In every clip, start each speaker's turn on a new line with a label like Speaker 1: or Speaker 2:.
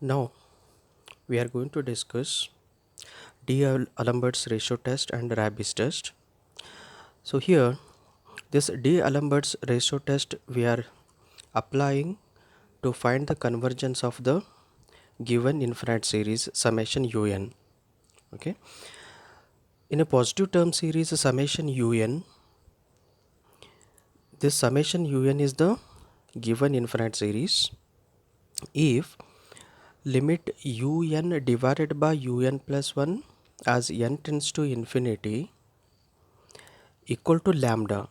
Speaker 1: Now we are going to discuss Alembert's ratio test and Rabi's test. So here this Alembert's ratio test we are applying to find the convergence of the given infinite series summation un. Okay, in a positive term series summation un, this summation un is the given infinite series if limit un divided by un plus 1 as n tends to infinity equal to lambda.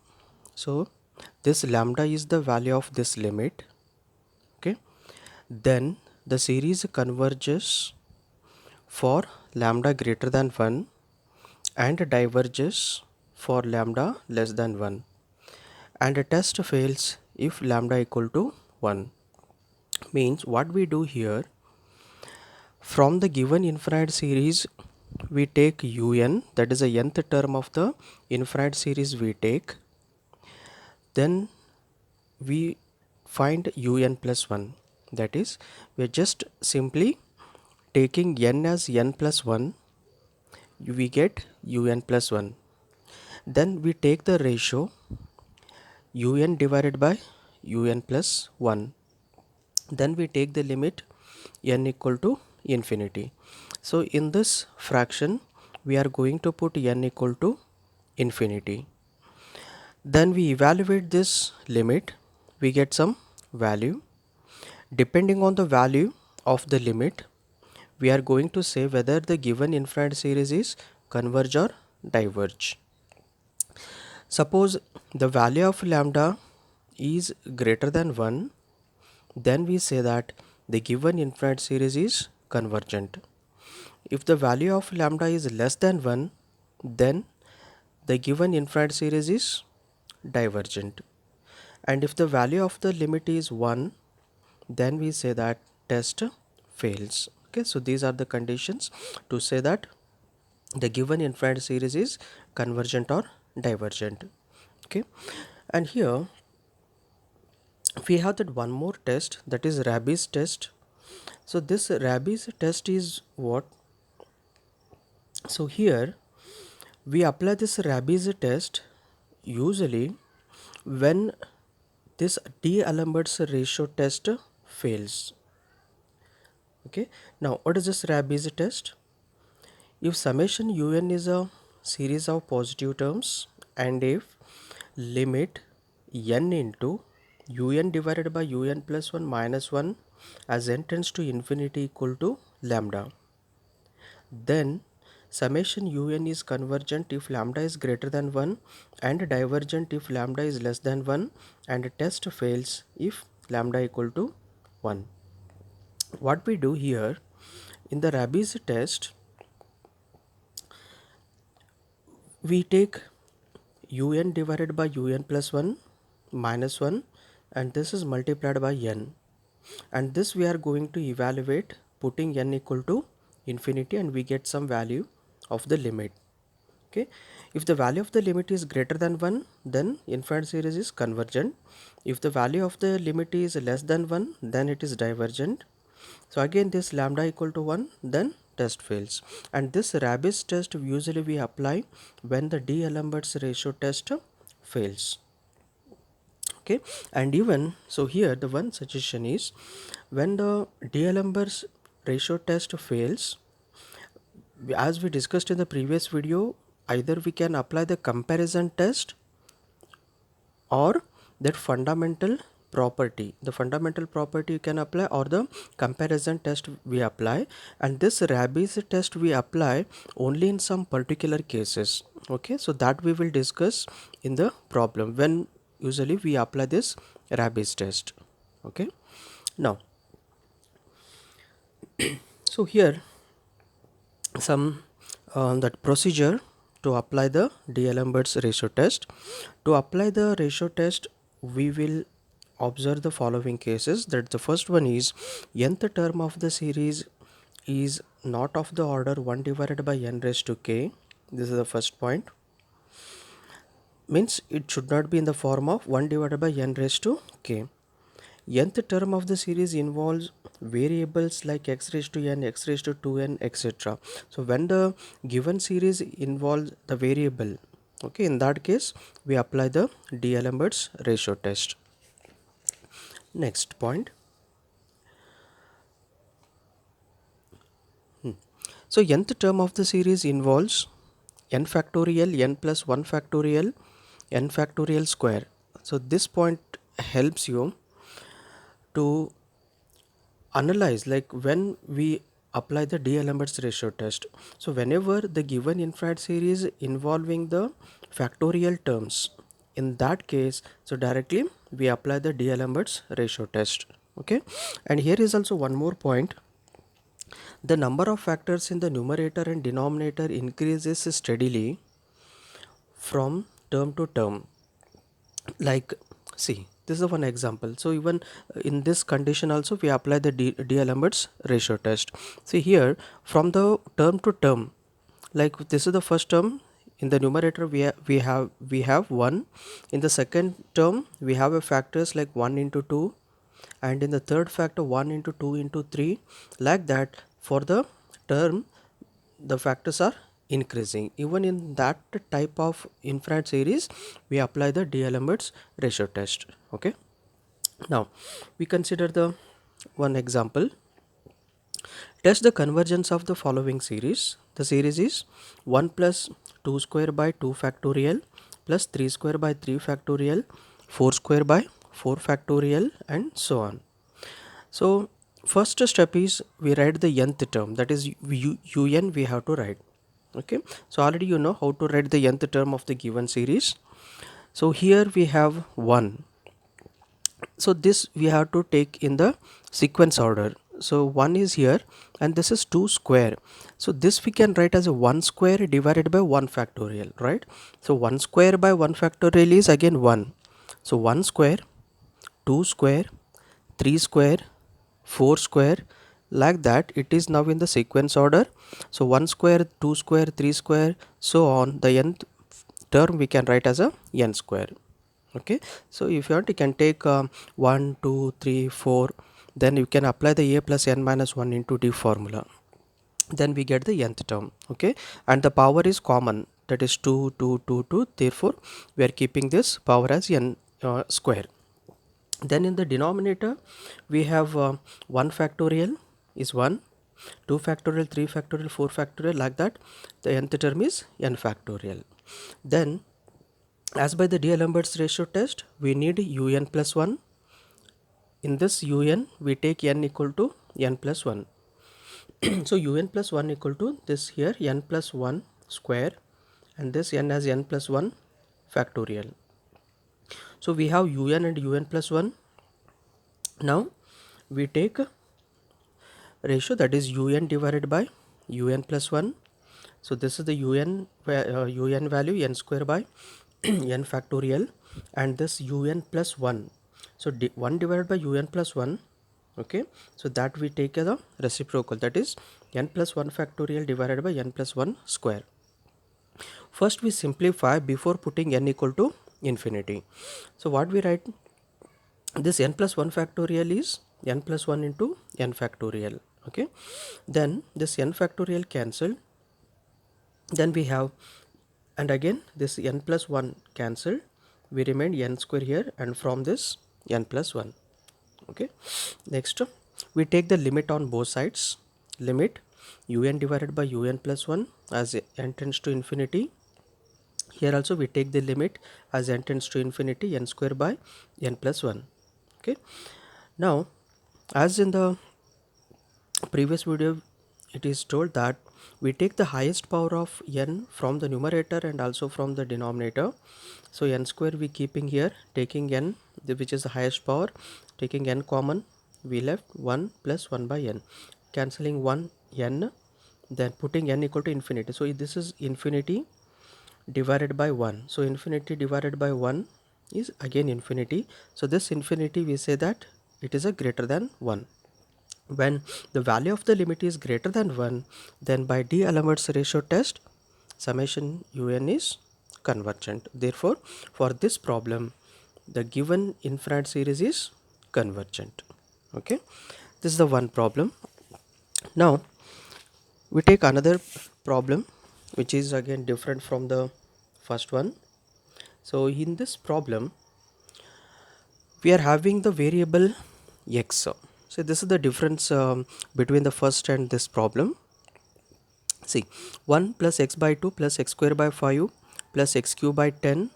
Speaker 1: So this lambda is the value of this limit. Okay, then the series converges for lambda greater than 1 and diverges for lambda less than 1, and a test fails if lambda equal to 1. Means what we do here, from the given infinite series we take un, that is the nth term of the infinite series we take, then we find un plus 1. That is, we are just simply taking n as n plus 1, we get un plus 1. Then we take the ratio un divided by un plus 1. Then we take the limit n equal to infinity. So in this fraction we are going to put n equal to infinity. Then we evaluate this limit, we get some value. Depending on the value of the limit, we are going to say whether the given infinite series is converge or diverge. Suppose the value of lambda is greater than 1, then we say that the given infinite series is convergent. If the value of lambda is less than 1, then the given infinite series is divergent. And if the value of the limit is 1, then we say that test fails. Okay, so these are the conditions to say that the given infinite series is convergent or divergent. Okay, and here we have that one more test, that is Rabi's test. So this Rabi's test is what? So here we apply this Rabi's test usually when this D'Alembert's ratio test fails. Okay, now what is this Rabi's test? If summation un is a series of positive terms and if limit n into un divided by un plus 1 minus 1 as n tends to infinity equal to lambda, then summation un is convergent if lambda is greater than 1 and divergent if lambda is less than 1, and test fails if lambda equal to 1. What we do here in the Rabi's test, we take un divided by un plus 1 minus 1, and this is multiplied by n, and this we are going to evaluate putting n equal to infinity, and we get some value of the limit. Okay, if the value of the limit is greater than 1, then infinite series is convergent. If the value of the limit is less than 1, then it is divergent. So again this lambda equal to 1, then test fails. And this Rabi's test usually we apply when the D'Alembert's ratio test fails. Okay, and even so here the one suggestion is, when the D'Alembert's ratio test fails, as we discussed in the previous video, either we can apply the comparison test or that fundamental property. The fundamental property you can apply, or the comparison test we apply, and this Rabi's test we apply only in some particular cases. Okay, so that we will discuss in the problem when usually we apply this Rabi's test. Okay, now so here some that procedure to apply the D'Alembert's ratio test. To apply the ratio test, we will observe the following cases. That the first one is nth term of the series is not of the order 1 divided by n raised to k. This is the first point. Means it should not be in the form of 1 divided by n raised to k. Nth term of the series involves variables like x raised to n, x raised to 2n, etc. So when the given series involves the variable, okay, in that case we apply the D'Alembert's ratio test. Next point. So nth term of the series involves n factorial, n plus 1 factorial, n factorial square. So this point helps you to analyze like when we apply the D'Alembert's ratio test. So whenever the given infinite series involving the factorial terms, in that case, so directly we apply the D'Alembert's ratio test. Okay, and here is also one more point. The number of factors in the numerator and denominator increases steadily from term to term. Like, see, this is one example. So even in this condition also we apply the D'Alembert's ratio test. See here, from the term to term, like this is the first term. In the numerator we have 1. In the second term we have a factors like 1 into 2, and in the third factor 1 into 2 into 3. Like that, for the term the factors are increasing. Even in that type of infinite series we apply the D'Alembert's ratio test. Okay, now we consider the one example. Test the convergence of the following series. The series is 1 plus 2 square by 2 factorial plus 3 square by 3 factorial, 4 square by 4 factorial, and so on. So first step is we write the nth term, that is un we have to write. Okay, so already you know how to write the nth term of the given series. So here we have 1. So this we have to take in the sequence order. So 1 is here and this is 2 square. So this we can write as a 1 square divided by 1 factorial, right? So 1 square by 1 factorial is again 1. So 1 square, 2 square, 3 square, 4 square, like that it is now in the sequence order. So 1 square, 2 square, 3 square, so on. The nth term we can write as a n square. Okay, so if you want you can take 1 2 3 4, then you can apply the a plus n minus 1 into d formula, then we get the nth term. Okay, and the power is common, that is 2 2 2 2, therefore we are keeping this power as n square. Then in the denominator we have 1 factorial is 1, 2 factorial, 3 factorial, 4 factorial, like that the nth term is n factorial. Then as by the D'Alembert's ratio test we need un plus 1. In this un we take n equal to n plus 1. So un plus 1 equal to this here n plus 1 square, and this n as n plus 1 factorial. So we have un and un plus 1. Now we take ratio, that is un divided by un plus 1. So this is the un value n square by n factorial, and this un plus 1. So 1 divided by un plus 1. Okay, so that we take as a reciprocal, that is n plus 1 factorial divided by n plus 1 square. First we simplify before putting n equal to infinity. So what we write, this n plus 1 factorial is n plus 1 into n factorial. Okay, then this n factorial cancelled, then we have, and again this n plus 1 cancelled, we remain n square here, and from this n plus 1. Okay, next we take the limit on both sides. Limit un divided by un plus 1 as n tends to infinity. Here also we take the limit as n tends to infinity, n square by n plus 1. Okay, now as in the previous video it is told that we take the highest power of n from the numerator and also from the denominator. So n square we keeping here, taking n which is the highest power, taking n common, we left 1 plus 1 by n, cancelling 1 n, then putting n equal to infinity. So this is infinity divided by 1. So infinity divided by 1 is again infinity. So this infinity we say that it is a greater than 1. When the value of the limit is greater than 1, then by D'Alembert's ratio test summation un is convergent. Therefore for this problem the given infinite series is convergent. Okay, This is the one problem. Now we take another problem which is again different from the first one. So in this problem we are having the variable x. So this is the difference between the first and this problem. See, 1 plus x by 2 plus x square by 5 plus x cube by 10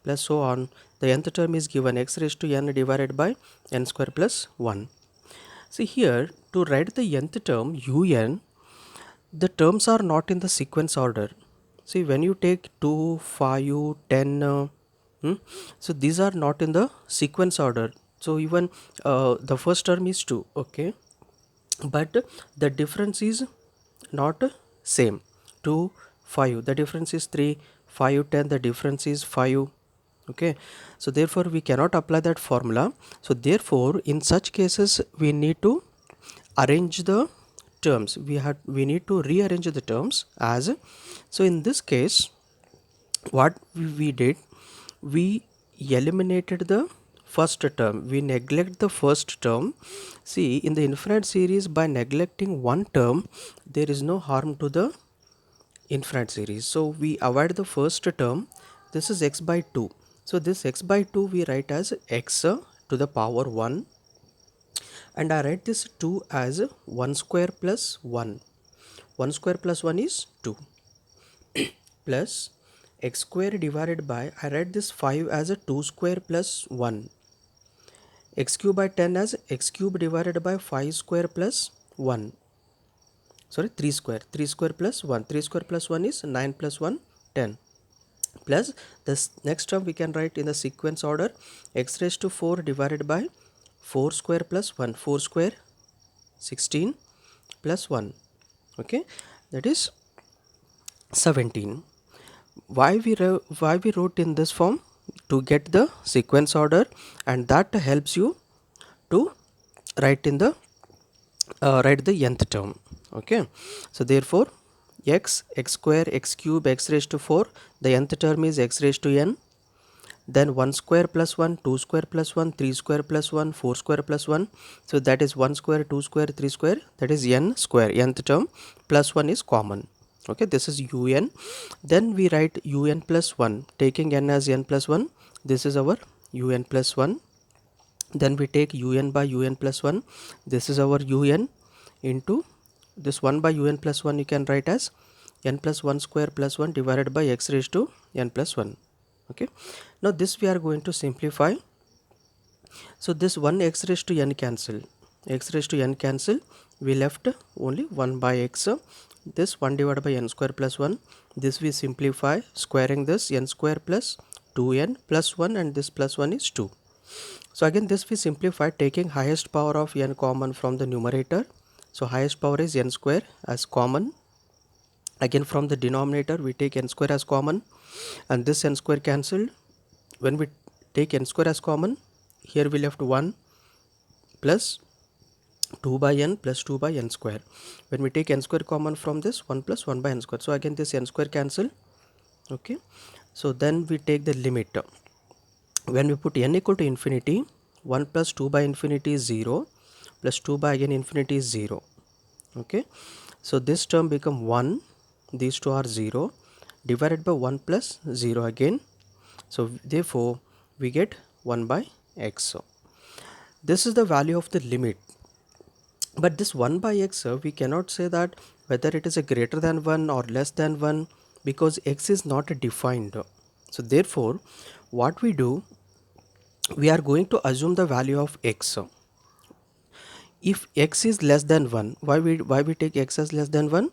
Speaker 1: plus so on. The nth term is given x raised to n divided by n square plus 1. See here, to write the nth term un, the terms are not in the sequence order. See, when you take 2, 5, 10, so these are not in the sequence order. So even the first term is 2, okay, but the difference is not same. 2, 5, the difference is 3, 5, 10, the difference is 5, okay. So therefore we cannot apply that formula. So therefore in such cases we need to arrange the terms. We need to rearrange the terms as, so in this case what we did, we eliminated the first term, we neglect the first term. See, in the infinite series, by neglecting one term there is no harm to the infinite series. So we avoid the first term. This is x by 2. So this x by 2 we write as x to the power 1, and I write this 2 as 1 square plus 1. 1 square plus 1 is 2 plus x square divided by, I write this 5 as a 2 square plus 1. X cube by 10 as x cube divided by 5 square plus 1. Sorry, 3 square. 3 square plus 1. 3 square plus 1 is 9 plus 1, 10. Plus this next term we can write in the sequence order, x raised to 4 divided by 4 square plus 1. 4 square 16 plus 1. Okay, that is 17. Why we wrote in this form? To get the sequence order, and that helps you to write in the write the nth term. Okay, so therefore x square, x cube, x raised to 4, the nth term is x raised to n, then 1 square plus 1, 2 square plus 1, 3 square plus 1, 4 square plus 1. So that is 1 square, 2 square, 3 square, that is n square, nth term, plus 1 is common. Okay, this is un. Then we write un plus 1, taking n as n plus 1. This is our un plus 1. Then we take un by un plus 1. This is our un into this 1 by un plus 1 you can write as n plus 1 square plus 1 divided by x raised to n plus 1. Okay, now this we are going to simplify. So this 1 x raised to n cancel, x raised to n cancel, we left only 1 by x. This 1 divided by n square plus 1, this we simplify, squaring this n square plus 2n plus 1, and this plus 1 is 2. So again this we simplify, taking highest power of n common from the numerator. So highest power is n square as common. Again from the denominator we take n square as common, and this n square cancelled. When we take n square as common, here we left 1 plus 2 by n plus 2 by n square. When we take n square common from this, 1 plus 1 by n square. So again this n square cancel. Okay, so then we take the limit. When we put n equal to infinity, 1 plus 2 by infinity is 0, plus 2 by again infinity is 0. Okay, so this term become 1, these two are 0, divided by 1 plus 0 again. So therefore we get 1 by x. So this is the value of the limit. But this 1 by x, we cannot say that whether it is a greater than 1 or less than 1, because x is not defined. So therefore what we do, we are going to assume the value of x. If x is less than 1, why we take x as less than 1?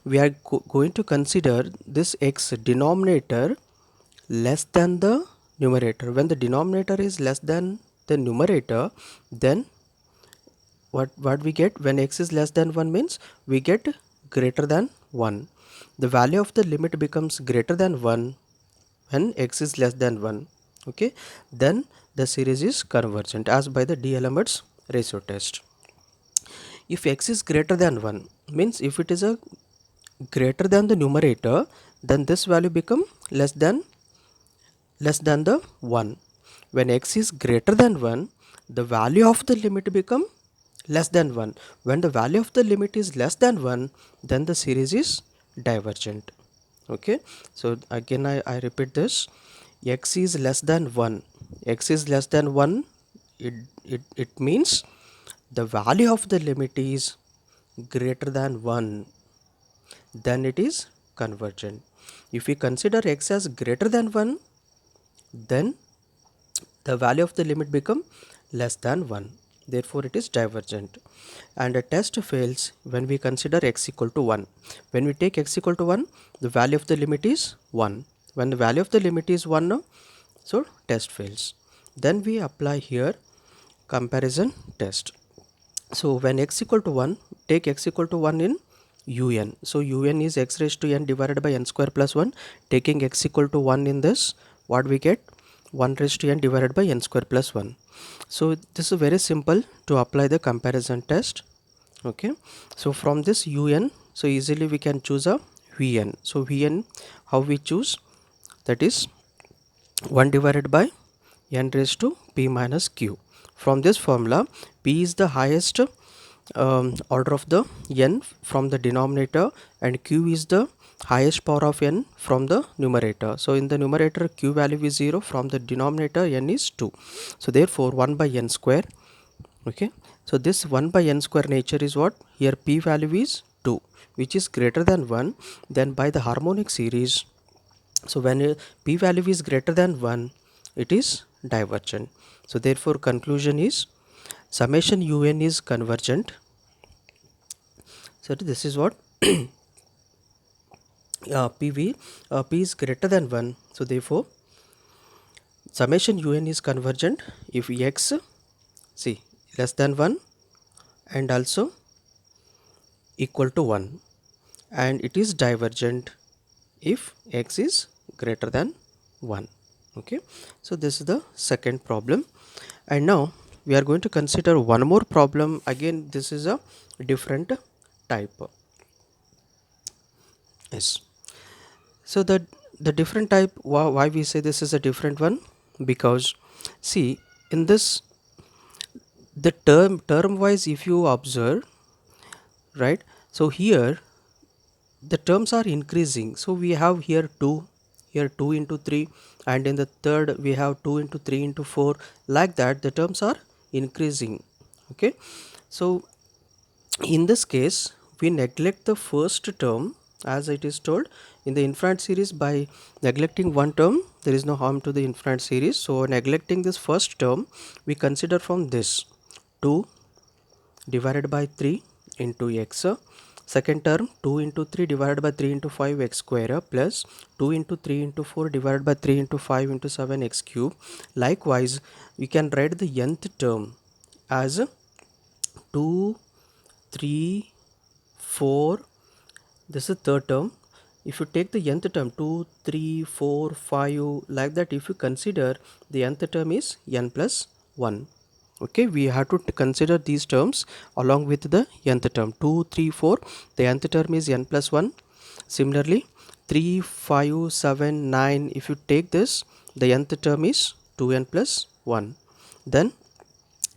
Speaker 1: We are going to consider this x denominator less than the numerator. When the denominator is less than the numerator, then what we get? When x is less than 1 means we get greater than 1. The value of the limit becomes greater than 1 when x is less than 1. Okay, then the series is convergent as by the D'Alembert's ratio test. If x is greater than 1 means if it is a greater than the numerator, then this value become less than the 1. When x is greater than 1, the value of the limit become less than 1. When the value of the limit is less than 1, then the series is divergent. Okay, so again I repeat this. X is less than 1. X is less than 1. It means the value of the limit is greater than 1, then it is convergent. If we consider x as greater than 1, then the value of the limit become less than 1, therefore it is divergent. And a test fails when we consider x equal to 1. When we take x equal to 1, the value of the limit is 1. When the value of the limit is 1 now, so test fails. Then we apply here comparison test. So when x equal to 1, take x equal to 1 in un. So un is x raised to n divided by n square plus 1. Taking x equal to 1 in this, what we get? 1 raised to n divided by n square plus 1. So this is very simple to apply the comparison test. Okay, so from this un, so easily we can choose a vn. So vn, how we choose? That is 1 divided by n raised to p minus q. From this formula, p is the highest order of the n from the denominator, and q is the highest power of n from the numerator. So in the numerator, q value is 0, from the denominator n is 2. So therefore 1 by n square. Okay, so this 1 by n square nature is what? Here p value is 2, which is greater than 1. Then by the harmonic series, so when p value is greater than 1, it is divergent. So therefore conclusion is summation un is convergent. So this is what p is greater than 1. So therefore summation un is convergent if x, see, less than 1 and also equal to 1, and it is divergent if x is greater than 1. Okay, so this is the second problem. And now we are going to consider one more problem. Again, this is a different type. Yes, so the different type, why we say this is a different one? Because see, in this, the term wise, if you observe, right, so here the terms are increasing. So we have here 2, here 2 into 3, and in the third we have 2 into 3 into 4, like that the terms are increasing. Okay, so in this case we neglect the first term, as it is told in the infinite series. By neglecting one term, there is no harm to the infinite series. So neglecting this first term, we consider from this 2 divided by 3 into x. Second term 2 into 3 divided by 3 into 5 x square plus 2 into 3 into 4 divided by 3 into 5 into 7 x cube. Likewise, we can write the nth term as 2, 3, 4. This is third term. If you take the nth term 2, 3, 4, 5, like that, if you consider the nth term is n plus 1. Okay, we have to consider these terms along with the nth term 2, 3, 4. The nth term is n plus 1. Similarly 3, 5, 7, 9, if you take this, the nth term is 2n plus 1. Then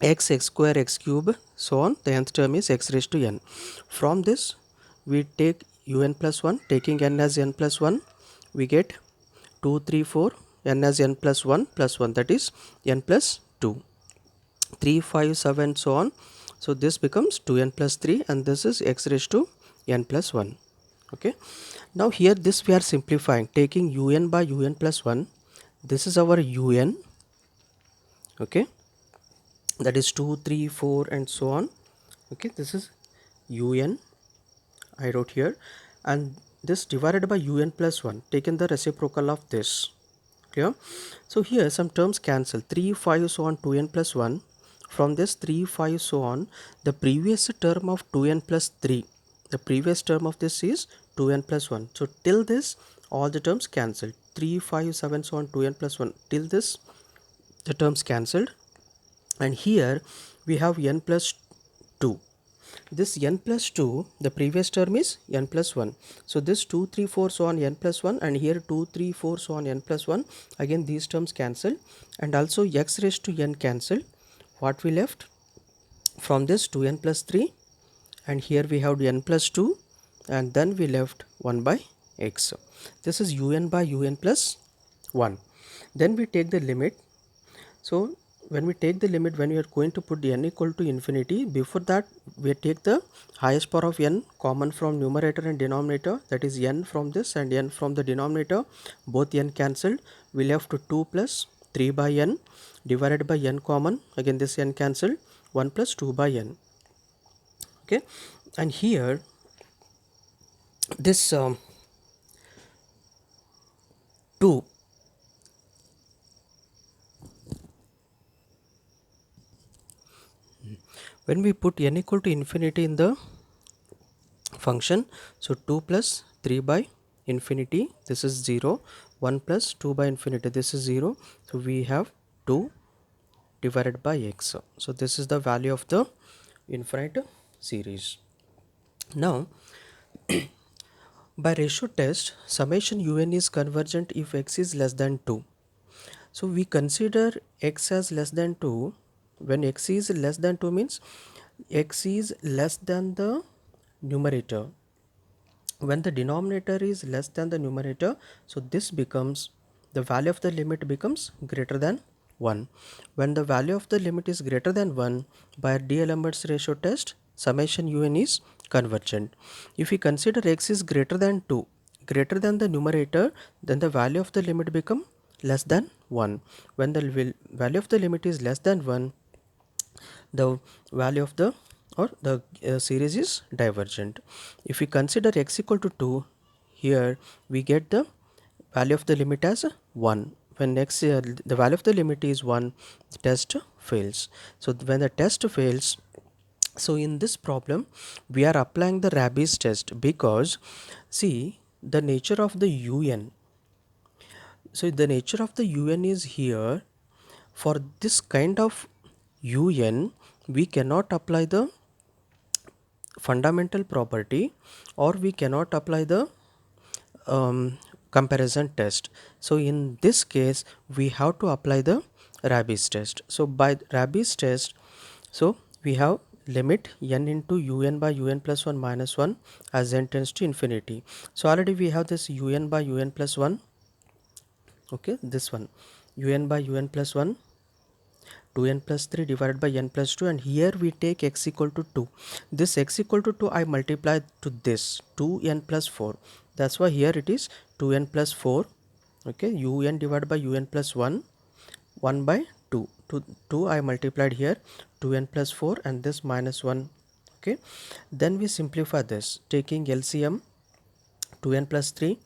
Speaker 1: x square, x cube, so on, the nth term is x raised to n. From this we take un plus 1, taking n as n plus 1, we get 2, 3, 4, n as n plus 1 plus 1, that is n plus 2. 3, 5, 7, so on. So this becomes 2n plus 3, and this is x raised to n plus 1. Okay, now here this we are simplifying, taking un by un plus 1. This is our un. Okay, that is 2, 3, 4 and so on. Okay, this is un I wrote here, and this divided by un plus 1, taken the reciprocal of this. Clear? So here some terms cancel, 3, 5, so on, 2n plus 1. From this 3, 5, so on, the previous term of 2n plus 3, the previous term of this is 2n plus 1. So till this all the terms cancelled, 3, 5, 7, so on, 2n plus 1, till this the terms cancelled. And here we have n plus 2. This n plus 2, the previous term is n plus 1. So this 2, 3, 4, so on, n plus 1, and here 2, 3, 4, so on, n plus 1. Again these terms cancel, and also x raised to n cancel. What we left? from this 2n plus 3, and here we have n plus 2, and then we left 1 by x. This is un by un plus 1. Then we take the limit. So when we take the limit, when we are going to put the n equal to infinity, before that we take the highest power of n common from numerator and denominator, that is n from this and n from the denominator, both n cancelled. We left 2 plus 3 by n divided by n common, again this n cancelled, 1 plus 2 by n. Okay, and here this 2, when we put n equal to infinity in the function, so 2 plus 3 by infinity, this is 0, 1 plus 2 by infinity, this is 0, so we have 2 divided by x. So this is the value of the infinite series. Now by ratio test, summation un is convergent if x is less than 2. So we consider x as less than 2. When x is less than 2 means x is less than the numerator. When the denominator is less than the numerator, so this becomes, the value of the limit becomes greater than 1. When the value of the limit is greater than 1, by D'Alembert's ratio test, summation un is convergent. If we consider x is greater than 2, greater than the numerator, then the value of the limit become less than 1. When the value of the limit is less than 1, the value of the series is divergent. If we consider x equal to 2, here we get the value of the limit as 1. When x the value of the limit is 1, the test fails. So when the test fails, so in this problem we are applying the Rabi's test, because see the nature of the un. So the nature of the un is here, for this kind of un we cannot apply the fundamental property, or we cannot apply the comparison test. So in this case we have to apply the Rabi's test. So by Rabi's test, so we have limit n into un by un plus 1 minus 1 as n tends to infinity. So already we have this un by un plus 1, okay, this one un by un plus 1, 2n plus 3 divided by n plus 2, and here we take x equal to 2. This x equal to 2 I multiply to this 2n plus 4. That's why here it is 2n plus 4. Okay, un divided by un plus 1, 1 by 2. 2 I multiplied here, 2n plus 4, and this minus 1. Okay, then we simplify this, taking LCM 2n plus 3.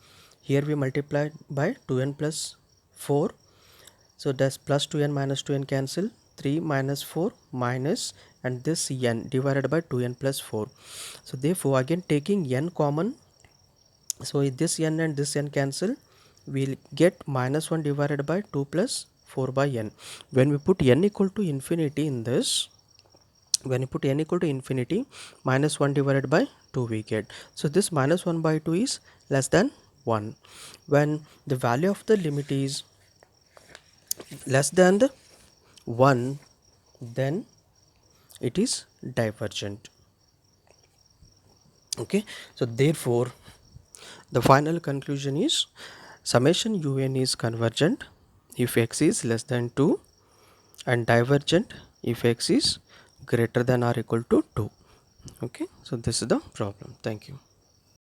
Speaker 1: Here we multiplied by 2n plus 4. So that's plus 2n minus 2n cancel, 3 minus 4 minus, and this n divided by 2n plus 4. So therefore again taking n common, so this n and this n cancel, we'll get minus 1 divided by 2 plus 4 by n. When we put n equal to infinity in this, when you put n equal to infinity, minus 1 divided by 2 we get. So this minus 1 by 2 is less than 1. When the value of the limit is less than the 1, then it is divergent. Okay, so therefore the final conclusion is summation un is convergent if x is less than 2 and divergent if x is greater than or equal to 2. Okay, so this is the problem. Thank you.